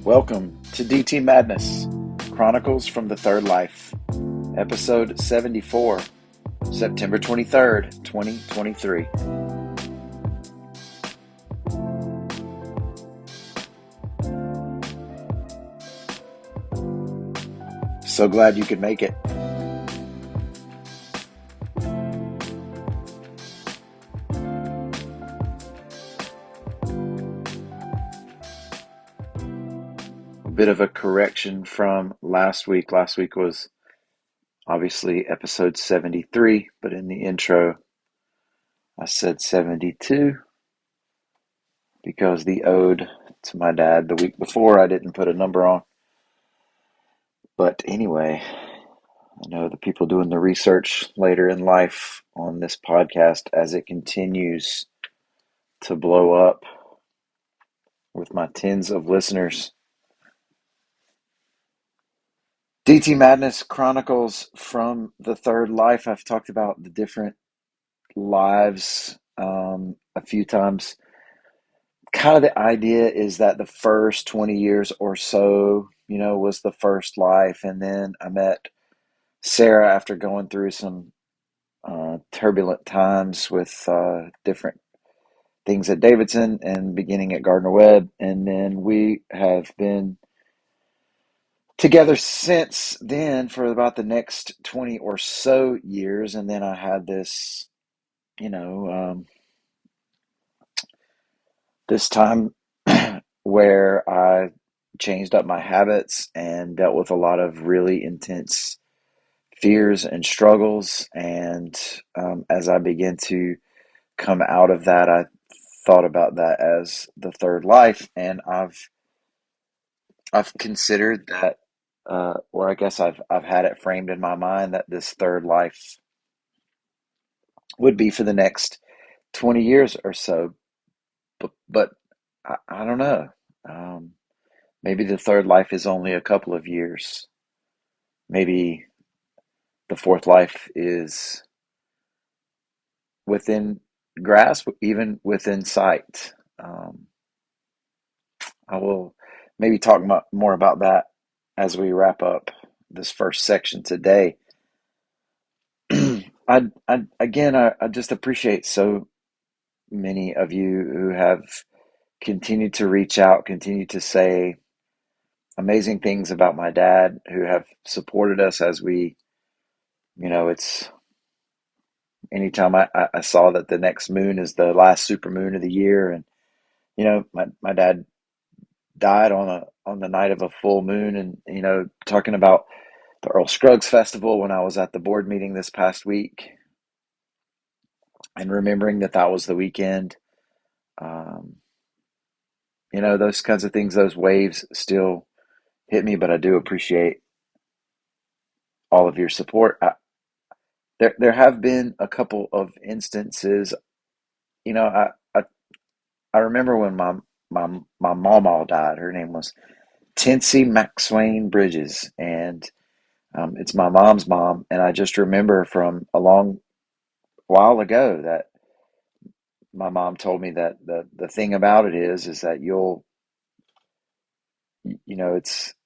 Welcome to DT Madness, Chronicles from the Third Life, episode 74, September 23rd, 2023. So glad you could make it. Bit of a correction from last week. Last week was obviously episode 73, but in the intro I said 72 because the ode to my dad the week before I didn't put a number on. But anyway, I know the people doing the research later in life on this podcast as it continues to blow up with my tens of listeners. DT Madness Chronicles from the Third Life. I've talked about the different lives a few times. Kind of the idea is that the first 20 years or so, was the first life. And then I met Sarah after going through some turbulent times with different things at Davidson and beginning at Gardner Webb. And then we have been together since then for about the next 20 or so years. And then I had this, this time where I changed up my habits and dealt with a lot of really intense fears and struggles. And as I began to come out of that, I thought about that as the third life. And I've considered that, or I guess I've had it framed in my mind that this third life would be for the next 20 years or so. But I don't know. Um, Maybe the third life is only a couple of years. Maybe the fourth life is within grasp, even within sight. I will maybe talk more about that as we wrap up this first section today. I just appreciate so many of you who have continued to reach out, continue to say amazing things about my dad, who have supported us as we, it's anytime I saw that the next moon is the last super moon of the year. And, my dad died on the night of a full moon. And, talking about the Earl Scruggs Festival when I was at the board meeting this past week and remembering that was the weekend. Um, those kinds of things, those waves still hit me, but I do appreciate all of your support. There have been a couple of instances, you know, I, I, I remember when my mama died. Her name was Tinsy McSwain Bridges, and it's my mom's mom. And I just remember from a long while ago that my mom told me that the thing about it is that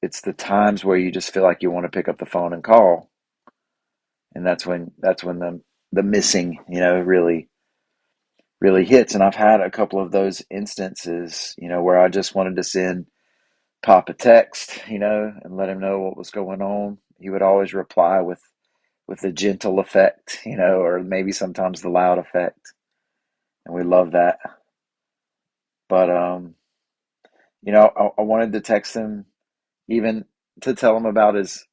it's the times where you just feel like you want to pick up the phone and call, and that's when the missing, really hits. And I've had a couple of those instances, where I just wanted to send Pop a text, and let him know what was going on. He would always reply with the gentle effect, or maybe sometimes the loud effect, and we love that. But I wanted to text him even to tell him about his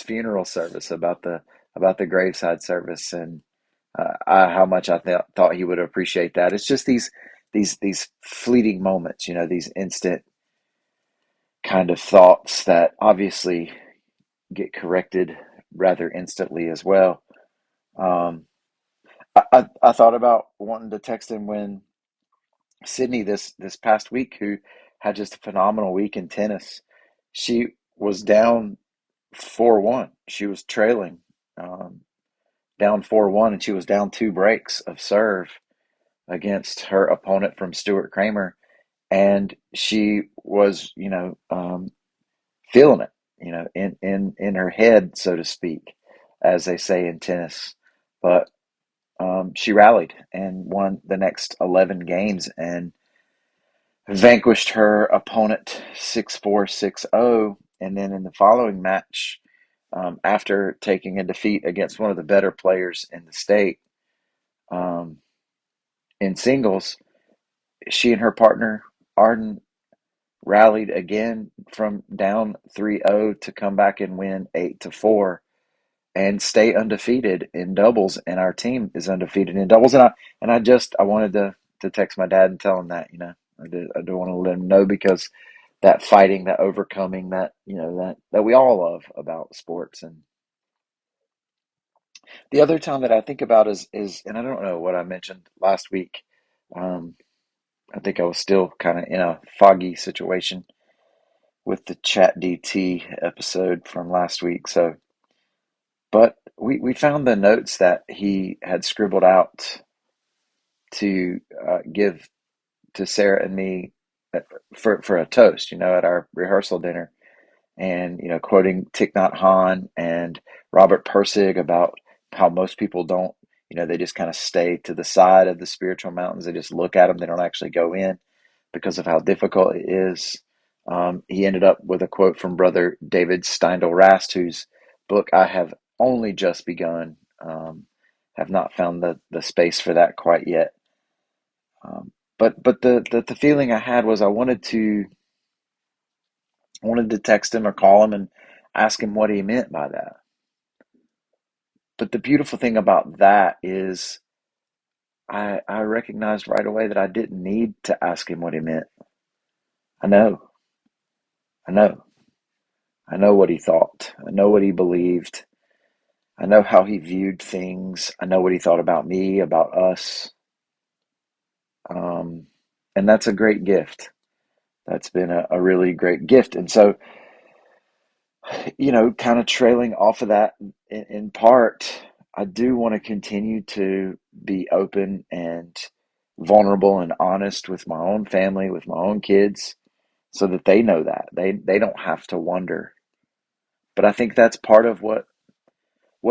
funeral service, about the graveside service, and how much I thought he would appreciate that. It's just these fleeting moments, these instant kind of thoughts that obviously get corrected rather instantly as well. Um, I thought about wanting to text him when Sydney this past week, who had just a phenomenal week in tennis. She was down 4-1. She was trailing, um, down 4-1, and she was down two breaks of serve against her opponent from Stuart Kramer. and she was, feeling it, in her head, so to speak, as they say in tennis. But she rallied and won the next 11 games and vanquished her opponent 6-4, 6-0. And then in the following match, after taking a defeat against one of the better players in the state um, in singles, she and her partner, Arden, rallied again from down 3-0 to come back and win 8-4 and stay undefeated in doubles. And our team is undefeated in doubles. And I wanted to text my dad and tell him that, I do want to let him know, because that fighting, that overcoming, that, that we all love about sports. And the other time that I think about is, and I don't know what I mentioned last week. Um, I think I was still kind of in a foggy situation with the Chat DT episode from last week. So, but we found the notes that he had scribbled out to give to Sarah and me, for a toast, at our rehearsal dinner, and quoting Thich Nhat Hanh and Robert Pirsig about how most people don't, they just kind of stay to the side of the spiritual mountains. They just look at them. They don't actually go in because of how difficult it is. He ended up with a quote from Brother David Steindl Rast, whose book I have only just begun. Have not found the space for that quite yet. But the feeling I had was I wanted to text him or call him and ask him what he meant by that. But the beautiful thing about that is I recognized right away that I didn't need to ask him what he meant. I know, I know, I know what he thought. I know what he believed. I know how he viewed things. I know what he thought about me, about us. Um, and that's a great gift. That's been a really great gift. And so, kind of trailing off of that in part, I do want to continue to be open and vulnerable and honest with my own family, with my own kids, so that they know that they don't have to wonder. But I think that's part of what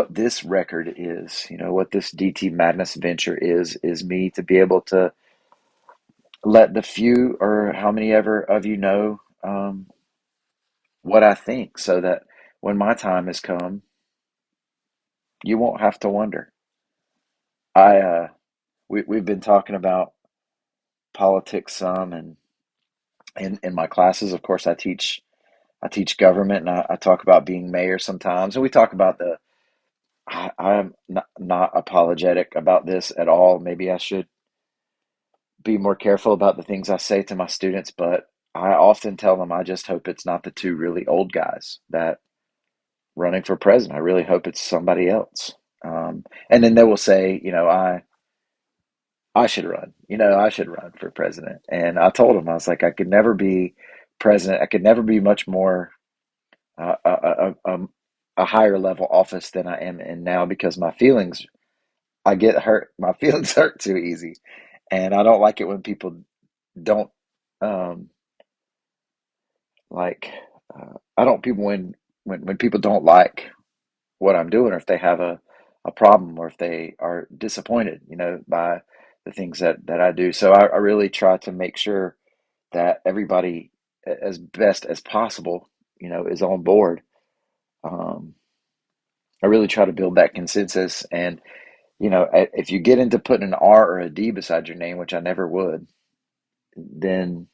this record is, what this DT Madness venture is me to be able to let the few, or how many ever of you know, what I think, so that when my time has come, you won't have to wonder. I we've been talking about politics some, and in my classes, of course, I teach government, and I talk about being mayor sometimes, and we talk about I'm not apologetic about this at all. Maybe I should be more careful about the things I say to my students, but I often tell them I just hope it's not the two really old guys that running for president. I really hope it's somebody else. And then they will say, I should run. I should run for president. And I told them, I was like, I could never be president. I could never be much more a higher level office than I am in now, because I get hurt. My feelings hurt too easy, and I don't like it when people don't um, like. I don't people when people don't like what I'm doing, or if they have a problem, or if they are disappointed, by the things that I do. So I really try to make sure that everybody, as best as possible, is on board. Um, I really try to build that consensus. And, if you get into putting an R or a D beside your name, which I never would, then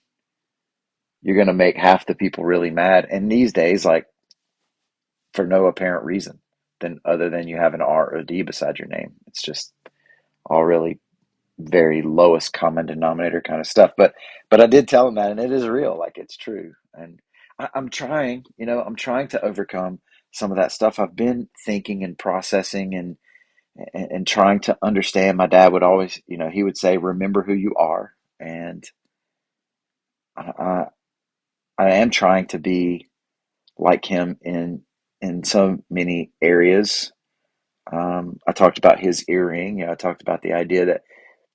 you're going to make half the people really mad. And these days, like, for no apparent reason, than other than you have an R or a D beside your name. It's just all really very lowest common denominator kind of stuff. But I did tell him that, and it is real, like, it's true. And I'm trying, I'm trying to overcome some of that stuff. I've been thinking and processing, and trying to understand. My dad would always, he would say, "Remember who you are," and I, I am trying to be like him in so many areas. I talked about his earring. I talked about the idea that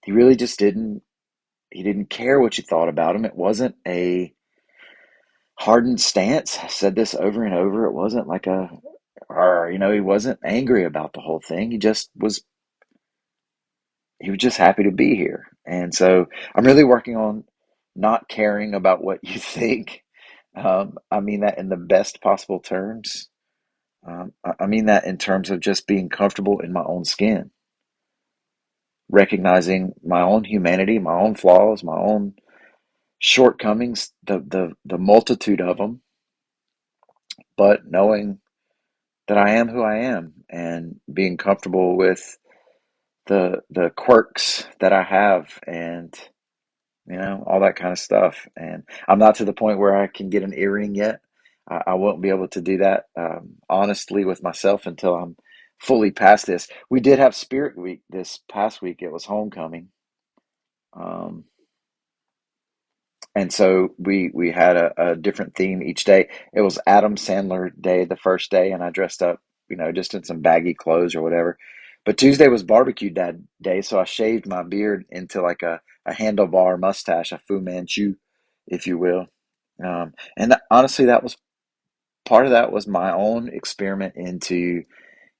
he really just didn't. he didn't care what you thought about him. It wasn't a hardened stance. I said this over and over. It wasn't like he wasn't angry about the whole thing. He was just happy to be here. And so I'm really working on not caring about what you think. I mean that in the best possible terms. I mean that in terms of just being comfortable in my own skin, recognizing my own humanity, my own flaws, my own shortcomings, the multitude of them, but knowing that I am who I am and being comfortable with the quirks that I have and all that kind of stuff. And I'm not to the point where I can get an earring yet. I won't be able to do that honestly with myself until I'm fully past this. We did have Spirit Week this past week. It was homecoming. Um, And so we had a different theme each day. It was Adam Sandler Day the first day, and I dressed up, just in some baggy clothes or whatever. But Tuesday was Barbecue Dad Day, so I shaved my beard into like a handlebar mustache, a Fu Manchu, if you will. Honestly, that was part of that was my own experiment into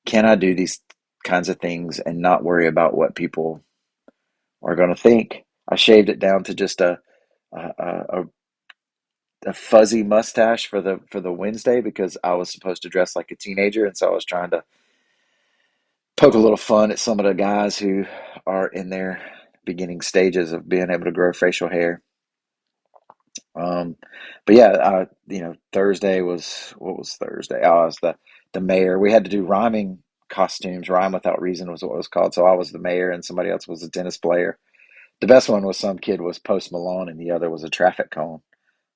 can I do these kinds of things and not worry about what people are going to think. I shaved it down to just a a fuzzy mustache for the Wednesday because I was supposed to dress like a teenager, and so I was trying to poke a little fun at some of the guys who are in their beginning stages of being able to grow facial hair. Um, but yeah, Thursday was what was Thursday? Oh, it was the mayor. We had to do rhyming costumes. Rhyme without reason was what it was called. So I was the mayor, and somebody else was a tennis player. The best one was some kid was Post Malone, and the other was a traffic cone.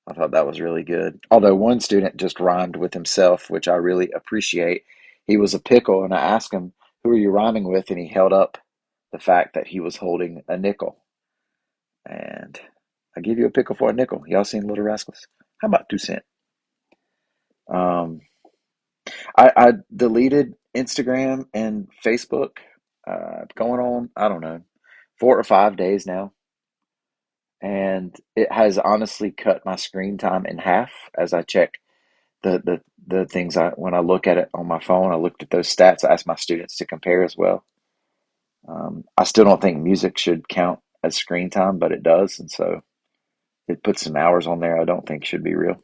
I thought that was really good. Although one student just rhymed with himself, which I really appreciate. He was a pickle, and I asked him, "Who are you rhyming with?" And he held up the fact that he was holding a nickel. And I give you a pickle for a nickel. Y'all seen Little Rascals? How about 2 cent? Um, I deleted Instagram and Facebook. Going on, I don't know, 4 or 5 days now, and it has honestly cut my screen time in half as I check the things when I look at it on my phone. I looked at those stats. I asked my students to compare as well. I still don't think music should count as screen time, but it does, and so it puts some hours on there I don't think should be real.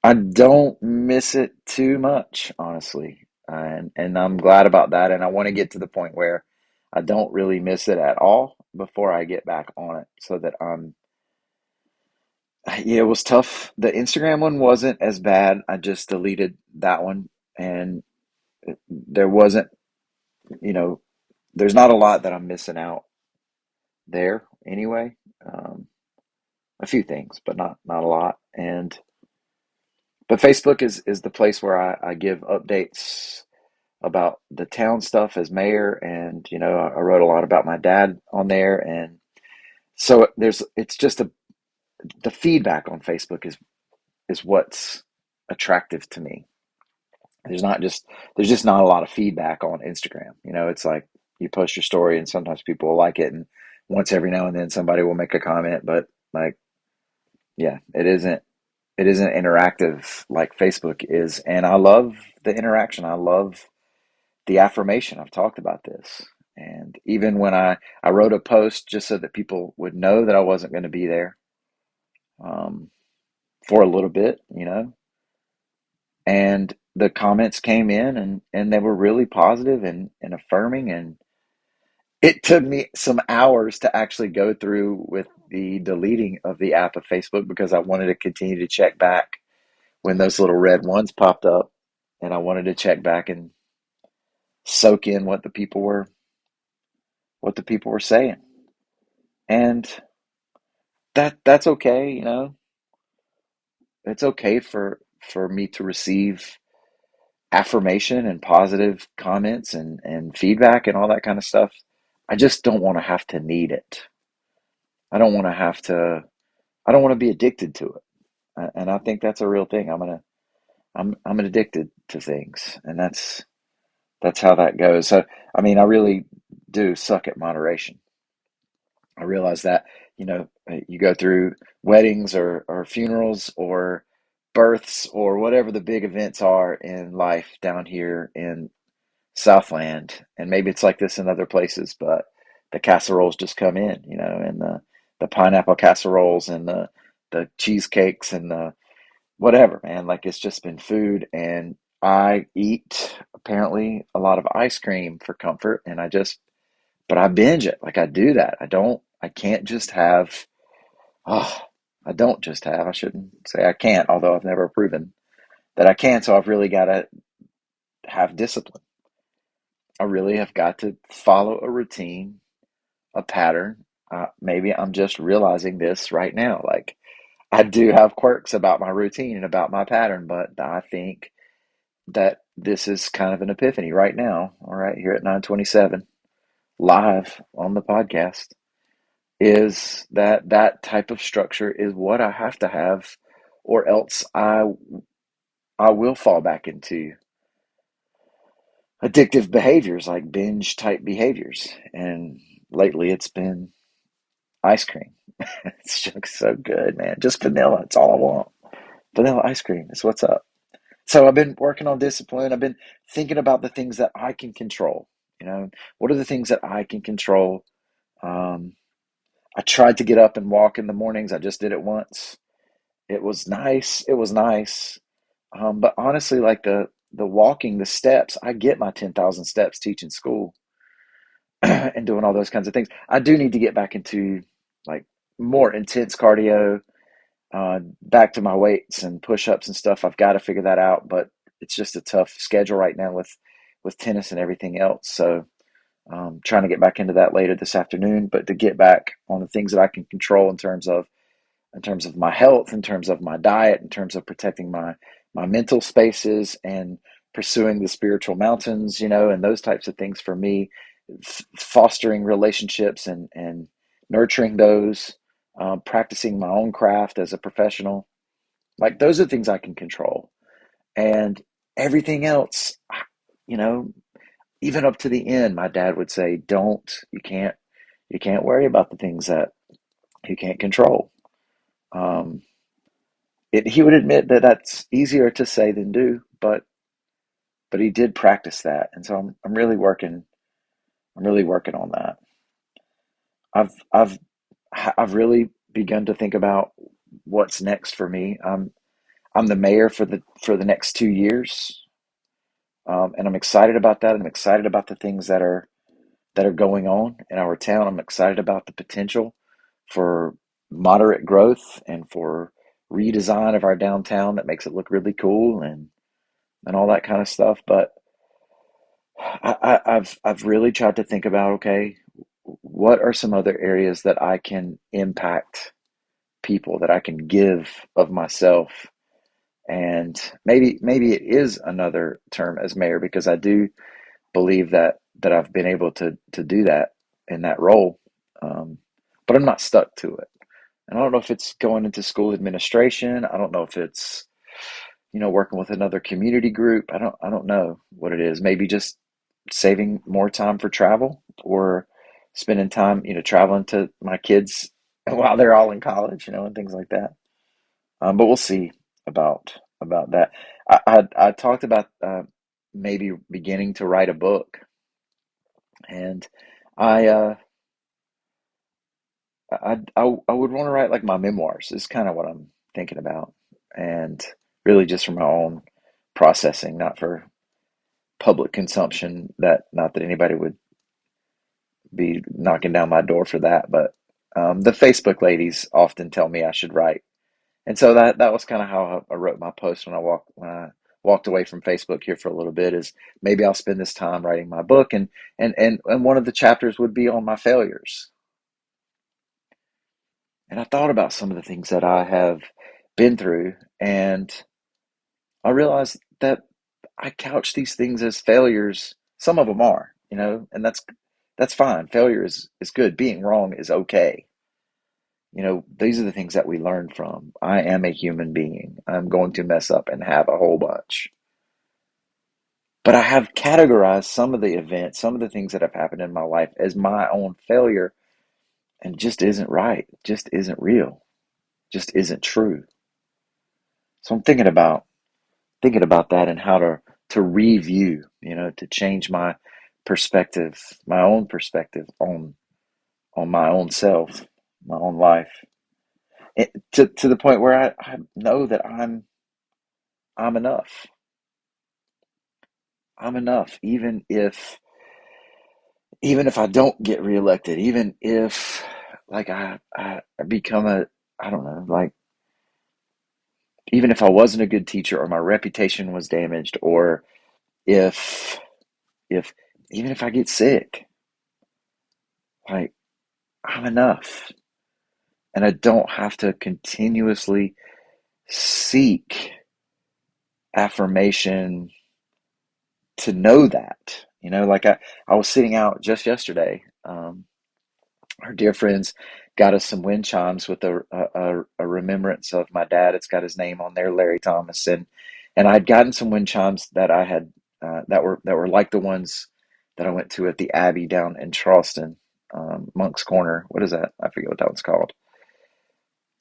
I don't miss it too much, honestly, and I'm glad about that. And I want to get to the point where I don't really miss it at all before I get back on it, so that I'm. Yeah, it was tough. The Instagram one wasn't as bad. I just deleted that one, and there wasn't, you know, there's not a lot that I'm missing out there anyway. Um, a few things, but not a lot. And but Facebook is the place where I give updates about the town stuff as mayor, and I wrote a lot about my dad on there, and so it's just the feedback on Facebook is what's attractive to me. There's not just there's just not a lot of feedback on Instagram. It's like you post your story and sometimes people will like it, and once every now and then somebody will make a comment, but like yeah, it isn't interactive like Facebook is. And I love the interaction. I love the affirmation. I've talked about this. And even when I wrote a post just so that people would know that I wasn't going to be there um, for a little bit, and the comments came in and they were really positive and affirming, and it took me some hours to actually go through with the deleting of the app of Facebook because I wanted to continue to check back when those little red ones popped up, and I wanted to check back and soak in what the people were saying. And that's okay, it's okay for me to receive affirmation and positive comments and feedback and all that kind of stuff. I just don't want to have to need it. I don't want to have to. I don't want to be addicted to it. And I think that's a real thing. I'm addicted to things, and that's how that goes. So I mean, I really do suck at moderation. I realize that, you go through weddings or funerals or births or whatever the big events are in life down here in Southland, and maybe it's like this in other places, but the casseroles just come in, and the pineapple casseroles and the cheesecakes and the whatever, man. Like it's just been food, and I eat apparently a lot of ice cream for comfort, and but I binge it. Like I do that. I can't just have, oh, I don't just have, I shouldn't say I can't, although I've never proven that I can. So I've really got to have discipline. I really have got to follow a routine, a pattern. Maybe I'm just realizing this right now. Like I do have quirks about my routine and about my pattern, but I think that this is kind of an epiphany right now. All right, here at 9:27, live on the podcast, is that that type of structure is what I have to have, or else I will fall back into addictive behaviors like binge type behaviors. And lately it's been ice cream. It's just so good, man. Just vanilla. It's all I want. Vanilla ice cream is what's up. So I've been working on discipline. I've been thinking about the things that I can control. What are the things that I can control? Um, I tried to get up and walk in the mornings. I just did it once. It was nice. It was nice. But honestly, like the walking, the steps, I get my 10,000 steps teaching school and doing all those kinds of things. I do need to get back into like more intense cardio, back to my weights and push-ups and stuff. I've got to figure that out, but it's just a tough schedule right now with tennis and everything else. So trying to get back into that later this afternoon, but to get back on the things that I can control in terms of my health, in terms of my diet, in terms of protecting my mental spaces and pursuing the spiritual mountains, and those types of things for me, fostering relationships and nurturing those, practicing my own craft as a professional. Like those are things I can control, and everything else, you know, even up to the end, my dad would say, "Don't, you can't worry about the things that you can't control." Um, he would admit that that's easier to say than do, but he did practice that, and so I'm really working. I'm really working on that. I've I've I've really begun to think about what's next for me. I'm the mayor for the next 2 years, and I'm excited about that. I'm excited about the things that are going on in our town. I'm excited about the potential for moderate growth and for redesign of our downtown that makes it look really cool and all that kind of stuff. But I've really tried to think about, okay, what are some other areas that I can impact people, that I can give of myself, and maybe it is another term as mayor, because I do believe that I've been able to do that in that role, um, but I'm not stuck to it. And I don't know if it's going into school administration. I don't know if it's working with another community group. I don't know what it is. Maybe just saving more time for travel, or spending time traveling to my kids while they're all in college, and things like that. But we'll see about that. I talked about maybe beginning to write a book, and I uh, I would want to write like my memoirs is kind of what I'm thinking about, and really just for my own processing, not for public consumption. That Not that anybody would be knocking down my door for that, but the Facebook ladies often tell me I should write, and so that was kind of how I wrote my post when I walked away from Facebook here for a little bit. Is maybe I'll spend this time writing my book, and one of the chapters would be on my failures. And I thought about some of the things that I have been through, and I realized that I couch these things as failures. Some of them are, and that's fine. Failure is good. Being wrong is okay. These are the things that we learn from. I am a human being. I'm going to mess up and have a whole bunch. But I have categorized some of the events, some of the things that have happened in my life as my own failure, and it just isn't right. It just isn't real. It just isn't true. So I'm thinking about that and how to review, to change my perspective, my own perspective on my own self, my own life, to the point where I know that I'm enough. I'm enough, even if I don't get reelected, even if like I become I don't know, like even if I wasn't a good teacher or my reputation was damaged, or if if even if I get sick, like I'm enough. And I don't have to continuously seek affirmation to know that. Like I was sitting out just yesterday. Our dear friends got us some wind chimes with a remembrance of my dad. It's got his name on there, Larry Thomas, and I'd gotten some wind chimes that I had that were like the ones that I went to at the Abbey down in Charleston, Monk's Corner. What is that? I forget what that one's called.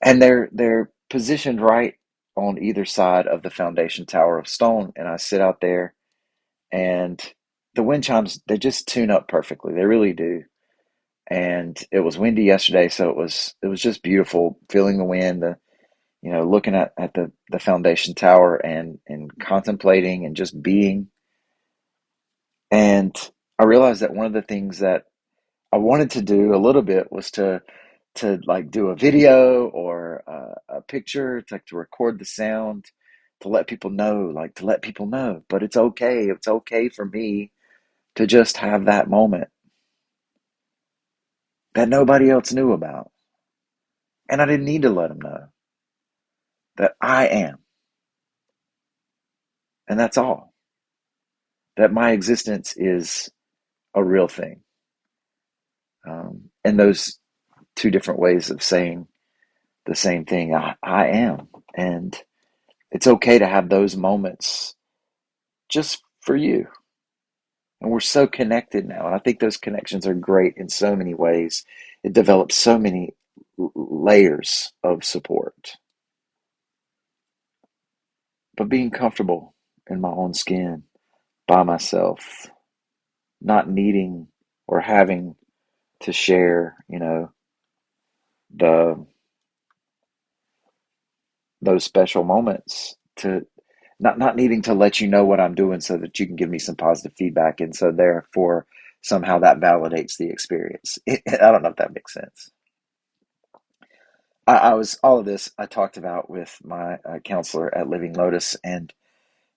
And they're positioned right on either side of the foundation tower of stone. And I sit out there, and the wind chimes, they just tune up perfectly. They really do. And it was windy yesterday, so it was just beautiful feeling the wind, looking at the foundation tower and contemplating and just being. And I realized that one of the things that I wanted to do a little bit was to like do a video or a picture, to record the sound, to let people know, but it's okay. It's okay for me to just have that moment that nobody else knew about. And I didn't need to let them know that I am. And that's all. That my existence is a real thing. And those two different ways of saying the same thing, I am. And it's okay to have those moments just for you. And we're so connected now. And I think those connections are great in so many ways. It develops so many layers of support. But being comfortable in my own skin by myself, not needing or having to share, the those special moments, to not needing to let you know what I'm doing so that you can give me some positive feedback. And so therefore somehow that validates the experience. I don't know if that makes sense. I was all of this I talked about with my counselor at Living Lotus, and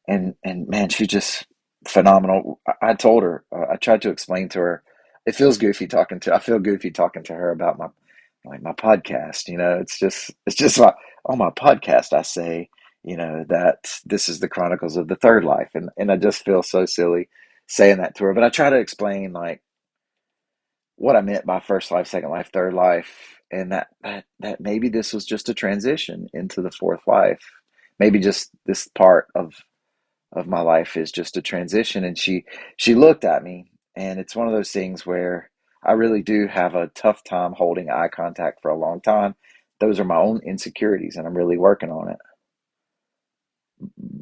man, she just phenomenal. I told her, I tried to explain to her. I feel goofy talking to her about my podcast. It's just like on my podcast I say, that this is the Chronicles of the Third Life, and I just feel so silly saying that to her. But I try to explain like what I meant by first life, second life, third life, and that maybe this was just a transition into the fourth life. Maybe just this part of my life is just a transition. And she looked at me, and it's one of those things where I really do have a tough time holding eye contact for a long time. Those are my own insecurities, and I'm really working on it.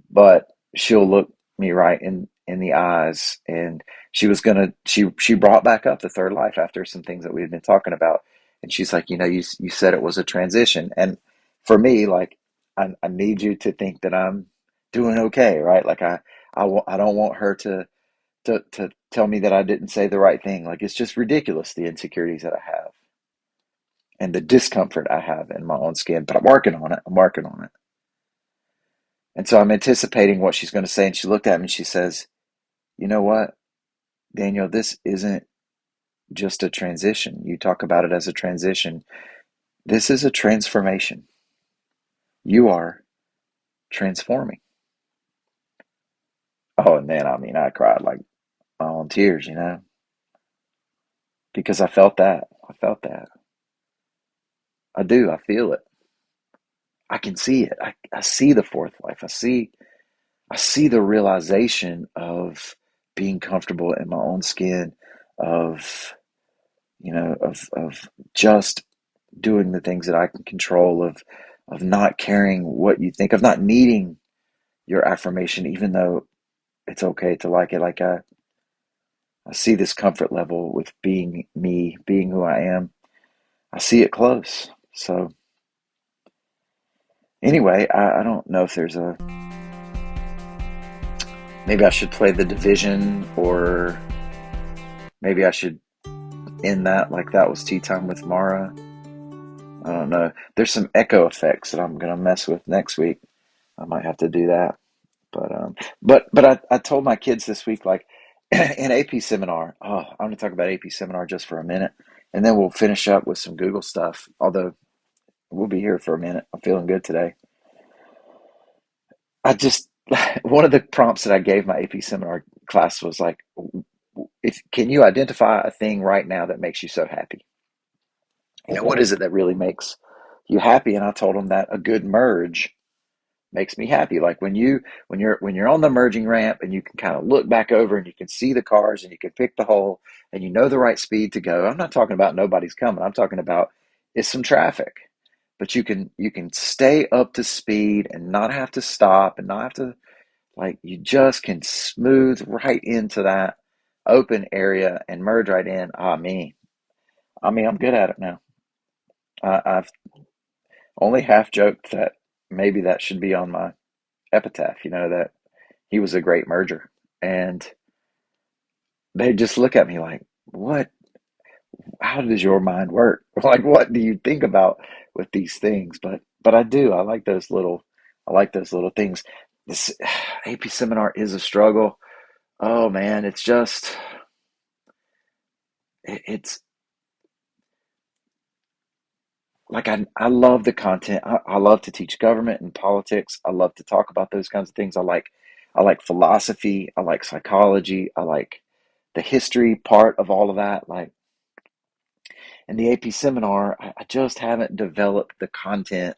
But she'll look me right in the eyes, and she brought back up the third life after some things that we had been talking about. And she's like, you said it was a transition. And for me, like, I need you to think that I'm doing okay, right? Like I don't want her to tell me that I didn't say the right thing. Like, it's just ridiculous, the insecurities that I have and the discomfort I have in my own skin. But I'm working on it. I'm working on it. And so I'm anticipating what she's going to say. And she looked at me and she says, you know what, Daniel, this isn't just a transition. You talk about it as a transition. This is a transformation. You are transforming. Oh, and then, I mean, I cried like my own tears, because I felt that. I felt that. I do. I feel it. I can see it. I see the fourth life. I see the realization of being comfortable in my own skin, of of just doing the things that I can control, of not caring what you think, of not needing your affirmation, even though it's okay to like it. Like I see this comfort level with being me, being who I am. I see it close. So anyway, I don't know if there's a maybe I should play the division, or maybe I should end that like that was tea time with Mara. I don't know. There's some echo effects that I'm gonna mess with next week. I might have to do that. But I told my kids this week, like in AP seminar. Oh, I'm gonna talk about AP seminar just for a minute, and then we'll finish up with some Google stuff. Although we'll be here for a minute. I'm feeling good today. I just one of the prompts that I gave my AP seminar class was like, if can you identify a thing right now that makes you so happy? What Okay. is it that really makes you happy? And I told them that a good merge makes me happy. Like when you're on the merging ramp and you can kind of look back over and you can see the cars and you can pick the hole and you know the right speed to go. I'm not talking about nobody's coming. I'm talking about it's some traffic. But you can stay up to speed and not have to stop and not have to, like, you just can smooth right into that open area and merge right in. I mean, I'm good at it now. I've only half joked that maybe that should be on my epitaph, that he was a great merger. And they just look at me like, what? How does your mind work? Like, what do you think about with these things? But I do. I like those little things. This AP seminar is a struggle. Oh man, it's just it's like I love the content. I love to teach government and politics. I love to talk about those kinds of things. I like philosophy. I like psychology. I like the history part of all of that. Like in the AP seminar, I just haven't developed the content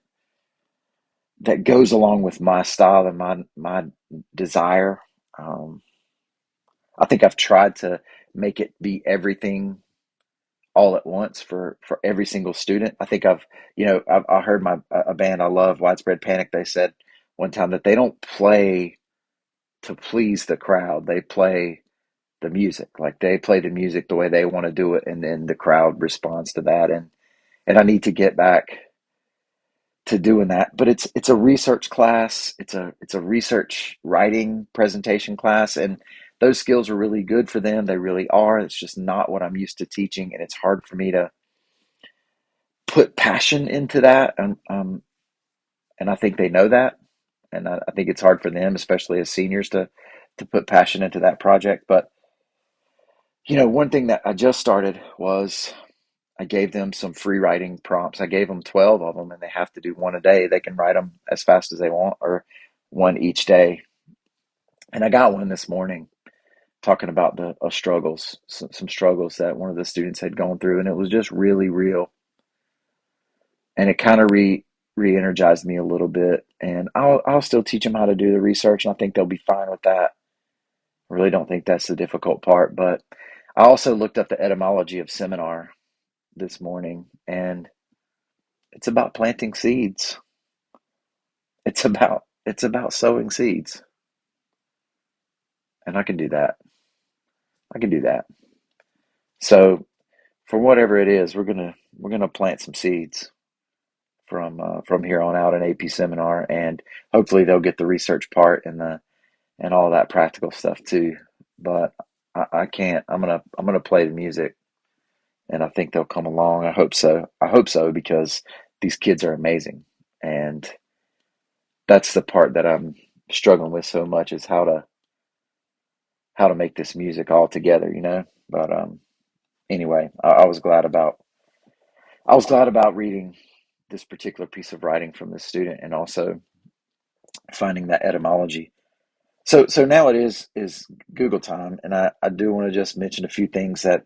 that goes along with my style and my desire. Um, I think I've tried to make it be everything all at once for every single student. I think I heard a band I love, Widespread Panic. They said one time that they don't play to please the crowd. They play the music. Like they play the music the way they want to do it, and then the crowd responds to that. And I need to get back to doing that. But it's a research class. It's a research writing presentation class, and those skills are really good for them. They really are. It's just not what I'm used to teaching, and it's hard for me to put passion into that. And I think they know that, and I think it's hard for them, especially as seniors, to put passion into that project. But one thing that I just started was I gave them some free writing prompts. I gave them 12 of them, and they have to do one a day. They can write them as fast as they want, or one each day. And I got one this morning talking about the struggles, some struggles that one of the students had gone through, and it was just really real. And it kind of re-energized me a little bit. And I'll still teach them how to do the research, and I think they'll be fine with that. I really don't think that's the difficult part. But I also looked up the etymology of seminar this morning, and it's about planting seeds. It's about sowing seeds, and I can do that. I can do that. So for whatever it is, we're gonna plant some seeds from here on out in AP seminar, and hopefully they'll get the research part and all that practical stuff too. But I can't. I'm gonna play the music, and I think they'll come along. I hope so. I hope so because these kids are amazing, and that's the part that I'm struggling with so much is how to make this music all together. But anyway, I was glad about reading this particular piece of writing from this student, and also finding that etymology. So now it is Google time, and I do want to just mention a few things that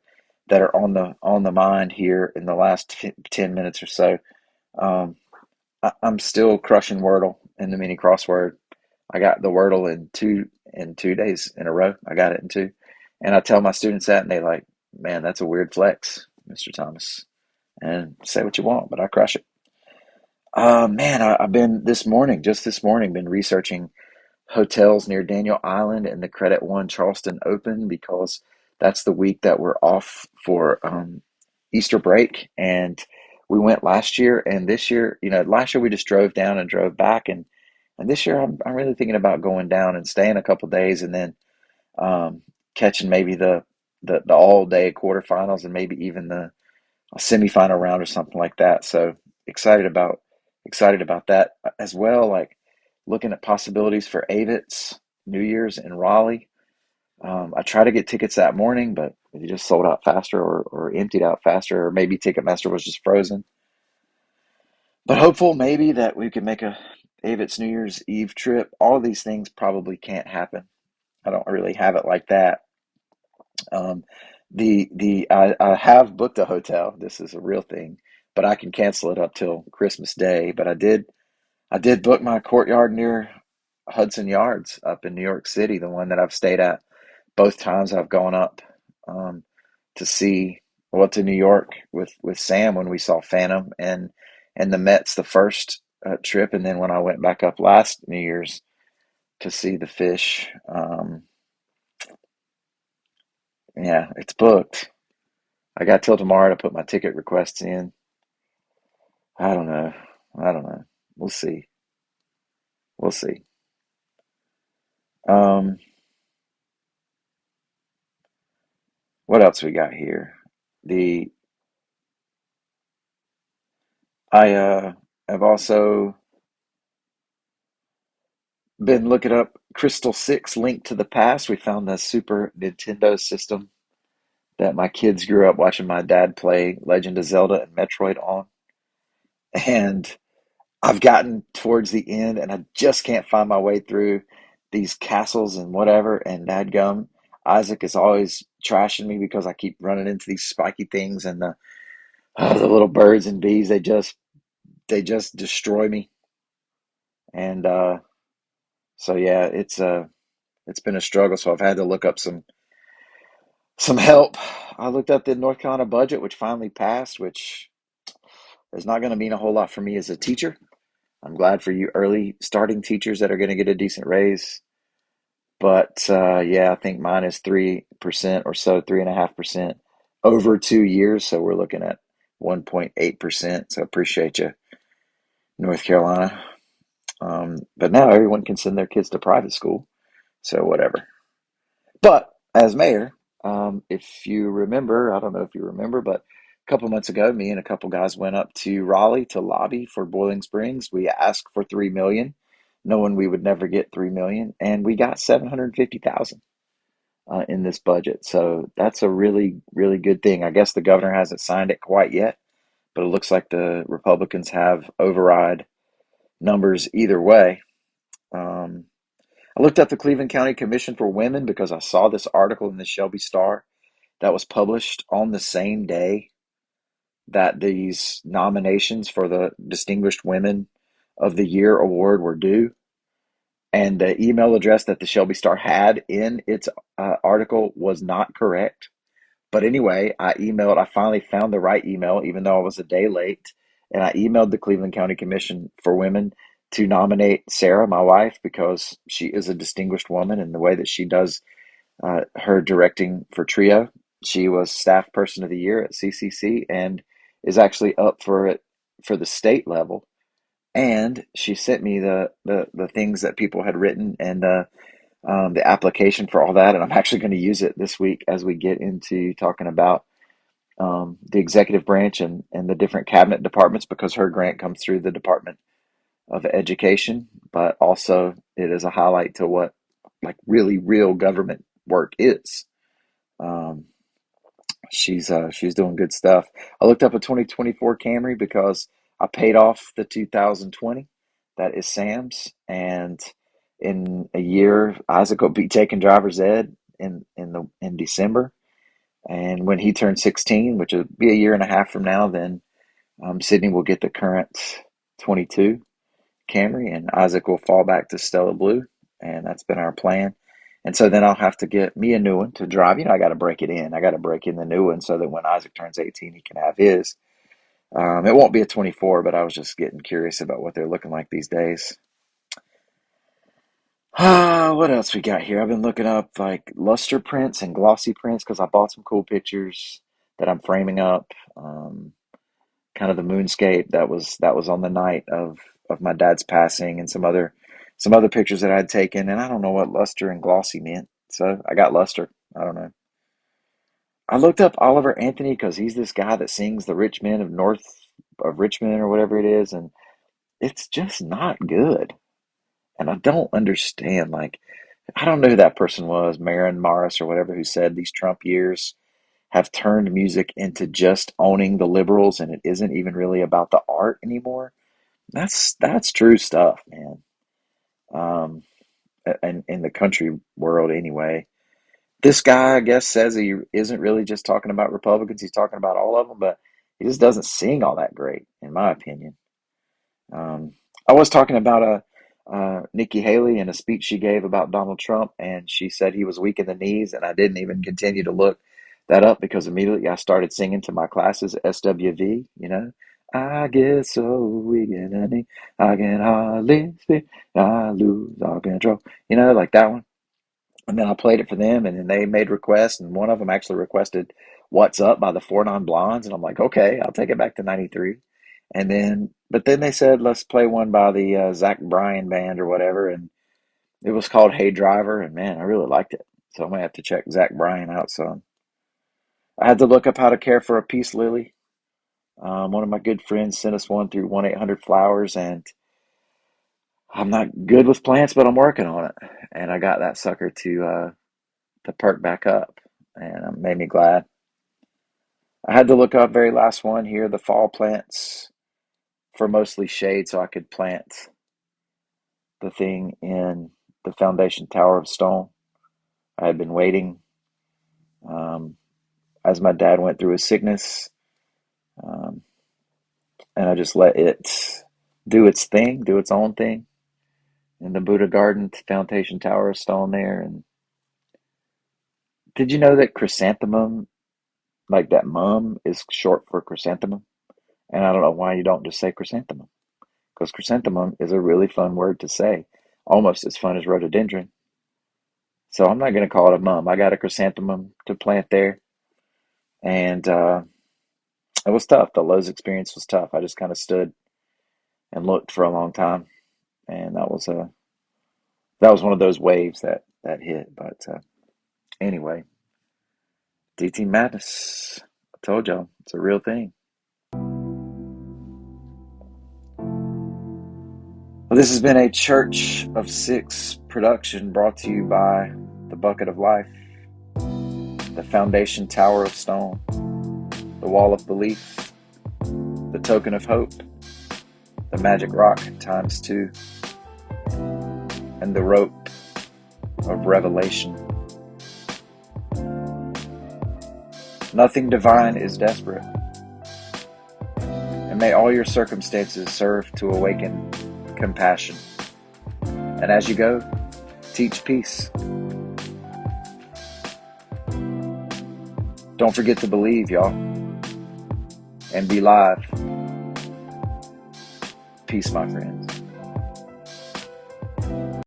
are on the mind here in the last 10 minutes or so. Um, I'm still crushing Wordle in the mini crossword. I got the Wordle in 2 days in a row. I got it in two, and I tell my students that, and they like, man, that's a weird flex. Mr. Thomas. And say what you want, but I crush it. Man, I've been just this morning, been researching hotels near Daniel Island and the Credit One Charleston Open because that's the week that we're off for Easter break. And we went last year, and this year, last year we just drove down and drove back, and this year I'm really thinking about going down and staying a couple days, and then um, catching maybe the all day quarterfinals and maybe even the a semifinal round or something like that. So excited about excited about that as well. Like looking at possibilities for Avits New Year's in Raleigh. I try to get tickets that morning, but they just sold out faster or emptied out faster, or maybe Ticketmaster was just frozen. But hopeful maybe that we can make a Avits New Year's Eve trip. All of these things probably can't happen. I don't really have it like that. Um, I have booked a hotel. This is a real thing, but I can cancel it up till Christmas Day. But I did book my courtyard near Hudson Yards up in New York City, the one that I've stayed at both times I've gone up um, to see to New York with Sam when we saw Phantom and the Mets the first trip, and then when I went back up last New Year's to see the Fish. Yeah, it's booked. I got till tomorrow to put my ticket requests in. I don't know. I don't know. We'll see. We'll see. Um, what else we got here? The I have also been looking up Crystal 6 Link to the Past. We found the Super Nintendo system that my kids grew up watching my dad play Legend of Zelda and Metroid on. And I've gotten towards the end and I just can't find my way through these castles and whatever. And dadgum, Isaac is always trashing me because I keep running into these spiky things and the little birds and bees. They just destroy me. And so yeah, it's been a struggle. So I've had to look up some help. I looked up the North Carolina budget, which finally passed, which is not going to mean a whole lot for me as a teacher. I'm glad for you early starting teachers that are going to get a decent raise. But yeah, I think mine is 3% or so, 3.5% over 2 years. So we're looking at 1.8%. So appreciate you, North Carolina. But now everyone can send their kids to private school. So whatever. But as mayor, if you remember, I don't know if you remember, but a couple months ago, me and a couple guys went up to Raleigh to lobby for Boiling Springs. We asked for 3 million, knowing we would never get 3 million, and we got 750,000 in this budget. So that's a really, really good thing. I guess the governor hasn't signed it quite yet, but it looks like the Republicans have override numbers either way. Um, I looked up the Cleveland County Commission for Women because I saw this article in the Shelby Star that was published on the same day that these nominations for the Distinguished Women of the Year award were due. And the email address that the Shelby Star had in its article was not correct. But anyway, I finally found the right email, even though I was a day late. And I emailed the Cleveland County Commission for Women to nominate Sarah, my wife, because she is a distinguished woman in the way that she does her directing for Trio. She was Staff Person of the Year at CCC and is actually up for it for the state level. And she sent me the things that people had written and the application for all that. And I'm actually going to use it this week as we get into talking about the executive branch and the different cabinet departments because her grant comes through the Department of Education, but also it is a highlight to what like really real government work is. Um, she's doing good stuff. I looked up a 2024 Camry because I paid off the 2020. That is Sam's, and in a year, Isaac will be taking driver's ed in December. And when he turns 16, which will be a year and a half from now, then Sydney will get the current 22 Camry, and Isaac will fall back to Stella Blue, and that's been our plan. And so then I'll have to get me a new one to drive. I got to break it in. I got to break in the new one so that when Isaac turns 18, he can have his. It won't be a 24, but I was just getting curious about what they're looking like these days. What else we got here? I've been looking up like luster prints and glossy prints because I bought some cool pictures that I'm framing up. Um, Kind of the moonscape that was on the night of my dad's passing, and some other pictures that I'd taken, and I don't know what luster and glossy meant, so I got luster. I don't know. I looked up Oliver Anthony because he's this guy that sings the Rich Men of North of Richmond or whatever it is, and it's just not good. And I don't understand. Like, I don't know who that person was, Marin Morris or whatever, who said these Trump years have turned music into just owning the liberals, and it isn't even really about the art anymore. That's true stuff, man. Um, and in the country world anyway. This guy, I guess, says he isn't really just talking about Republicans. He's talking about all of them, but he just doesn't sing all that great, in my opinion. Um, I was talking about Nikki Haley and a speech she gave about Donald Trump, and she said he was weak in the knees, and I didn't even continue to look that up because immediately I started singing to my classes SWV, I get so weak in the knee, I can hardly speak, I lose all control, like that one. And then I played it for them, and then they made requests, and one of them actually requested "What's Up" by the Four Non Blondes, and I'm like, okay, I'll take it back to '93. But then they said, let's play one by the Zach Bryan band or whatever, and it was called "Hey Driver," and man, I really liked it. So I'm gonna have to check Zach Bryan out. So I had to look up how to care for a peace lily. One of my good friends sent us one through 1-800-Flowers, and I'm not good with plants, but I'm working on it. And I got that sucker to perk back up, and it made me glad. I had to look up very last one here, the fall plants for mostly shade, so I could plant the thing in the foundation tower of stone. I had been waiting um, as my dad went through his sickness, um, and I just let it do its thing, do its own thing in the Buddha Garden foundation tower of stone there. And did you know that chrysanthemum, like that mum, is short for chrysanthemum? And I don't know why you don't just say chrysanthemum, because chrysanthemum is a really fun word to say, almost as fun as rhododendron. So I'm not going to call it a mum. I got a chrysanthemum to plant there, and it was tough. The Lowe's experience was tough. I just kind of stood and looked for a long time, and that was one of those waves that hit. But anyway, DT Madness. I told y'all it's a real thing. Well, this has been a Church of Six production brought to you by the Bucket of Life, the Foundation Tower of Stone, the Wall of Belief, the Token of Hope, the Magic Rock times two, and the Rope of Revelation. Nothing divine is desperate, and may all your circumstances serve to awaken compassion. And as you go, teach peace. Don't forget to believe, y'all, and be live. Peace, my friends.